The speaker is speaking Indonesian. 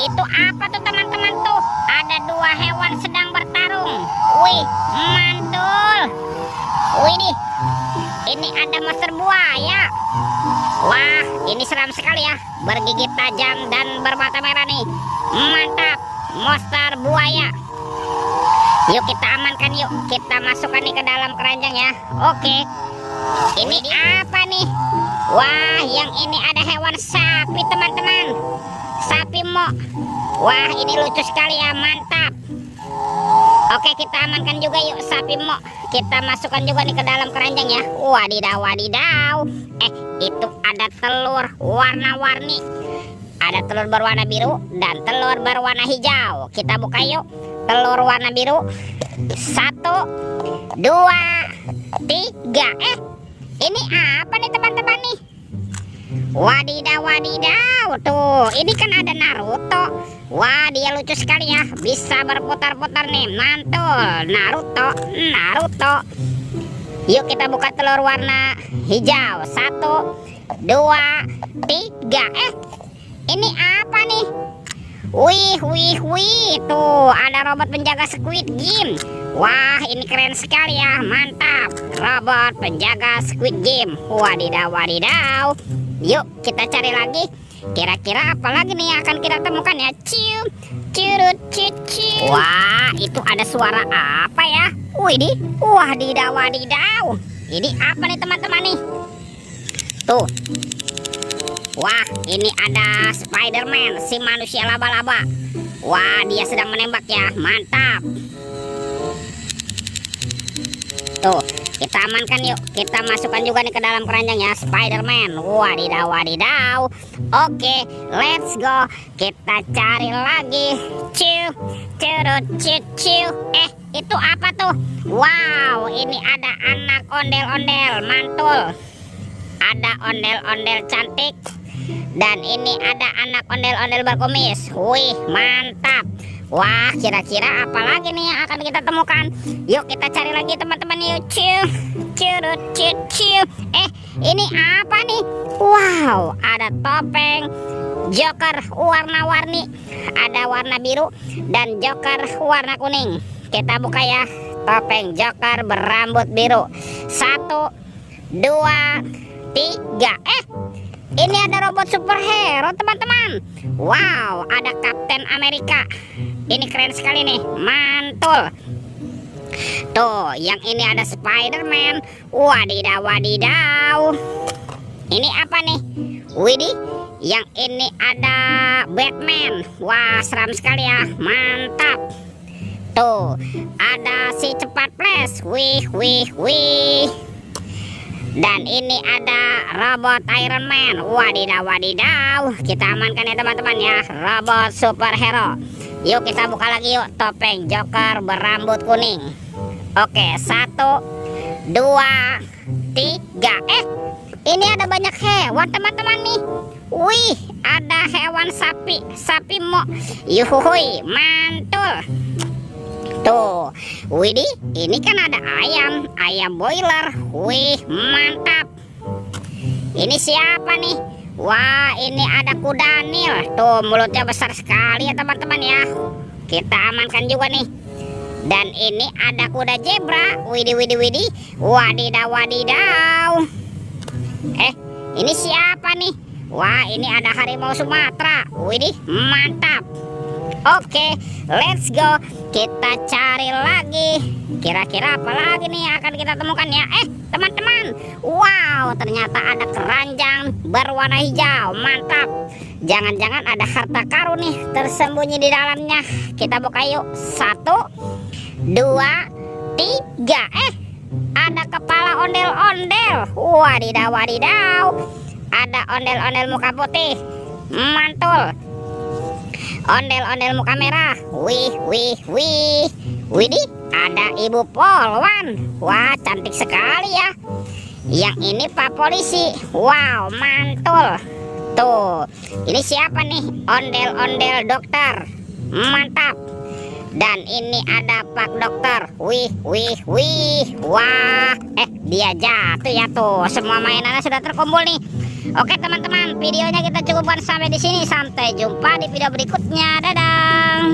Itu apa tuh teman-teman tuh? Ada dua hewan sedang bertarung. Wih, mantul. Wih nih, ini ada monster buaya. Wah, ini seram sekali ya. Bergigit tajam dan bermata merah nih. Mantap, monster buaya. Yuk kita amankan yuk. Kita masukkan nih ke dalam keranjang ya. Oke. Ini apa nih? Wah, yang ini ada hewan sapi teman-teman. Sapi mo. Wah, ini lucu sekali ya, mantap. Oke, kita amankan juga yuk sapi mo. Kita masukkan juga nih ke dalam keranjang ya. Wadidaw, wadidaw. Itu ada telur warna-warni. Ada telur berwarna biru dan telur berwarna hijau. Kita buka yuk. Telur warna biru. 1, 2, 3. Ini apa nih teman-teman nih? Wadidaw, wadidaw. Tuh, ini kan ada Naruto. Wah, dia lucu sekali ya. Bisa berputar-putar nih. Mantul. Naruto, Naruto. Yuk kita buka telur warna hijau. 1, 2, 3. Ini apa nih? Wih, wih, wih. Tuh, ada robot penjaga Squid Game. Wah, ini keren sekali ya. Mantap. Robot penjaga Squid Game. Wadidaw, wadidaw. Yuk kita cari lagi. Kira-kira apa lagi nih yang akan kita temukan ya? Cium, curut, ciu. Wah, itu ada suara apa ya? Widih, wadidaw, wadidaw. Ini apa nih teman-teman nih? Tuh. Wah, ini ada Spider-Man, si manusia laba-laba. Wah, dia sedang menembak ya. Mantap. Tuh, kita amankan yuk. Kita masukkan juga nih ke dalam keranjang ya, Spider-Man. Wadidaw, wadidaw. Oke, let's go. Kita cari lagi. Ciu, curut, ciu. Itu apa tuh? Wow, ini ada anak ondel-ondel. Mantul. Ada ondel-ondel cantik. Dan ini ada anak ondel-ondel berkumis. Wih, mantap. Wah, kira-kira apa lagi nih yang akan kita temukan? Yuk kita cari lagi teman-teman yuk. Ciu, curut, ciu. Ini apa nih? Wow, ada topeng Joker warna-warni. Ada warna biru dan Joker warna kuning. Kita buka ya. Topeng Joker berambut biru. 1, 2, 3. Ini ada robot superhero teman-teman. Wow, ada Kapten Amerika. Ini keren sekali nih, mantul. Tuh, yang ini ada Spider-Man. Wadidaw, wadidaw. Ini apa nih? Widih, yang ini ada Batman. Wah, seram sekali ya, mantap. Tuh, ada si cepat flash. Wih, wih, wih. Dan ini ada robot Iron Man. Wadidaw, wadidaw. Kita amankan ya teman-teman ya. Robot superhero. Yuk kita buka lagi yuk. Topeng Joker berambut kuning. Oke, 1, 2, 3. Ini ada banyak hewan teman-teman nih. Wih, ada hewan sapi. Sapi mo. Yuhui, mantul. Tuh, widih, ini kan ada ayam boiler. Wih, mantap. Ini siapa nih? Wah, ini ada kuda Nil. Tuh, mulutnya besar sekali ya teman-teman ya. Kita amankan juga nih. Dan ini ada kuda zebra. Widih, widih, widih. Wadidaw, wadidaw. Ini siapa nih? Wah, ini ada harimau Sumatera. Widih, mantap. Oke, let's go. Kita cari lagi. Kira-kira apa lagi nih yang akan kita temukan ya? Teman-teman. Wow, ternyata ada keranjang berwarna hijau. Mantap. Jangan-jangan ada harta karun nih tersembunyi di dalamnya. Kita buka yuk. 1, 2, 3. Ada kepala ondel-ondel. Wadidaw, wadidaw. Ada ondel-ondel muka putih. Mantul. Ondel-ondel muka merah. Wih, wih, wih. Widih, ada ibu polwan. Wah, cantik sekali ya. Yang ini Pak Polisi. Wow, mantul. Tuh, ini siapa nih? Ondel-ondel dokter. Mantap. Dan ini ada Pak Dokter. Wih, wih, wih. Wah, dia jatuh ya tuh. Semua mainannya sudah terkumpul nih. Oke teman-teman, videonya kita cukupkan sampai di sini. Sampai jumpa di video berikutnya. Dadah.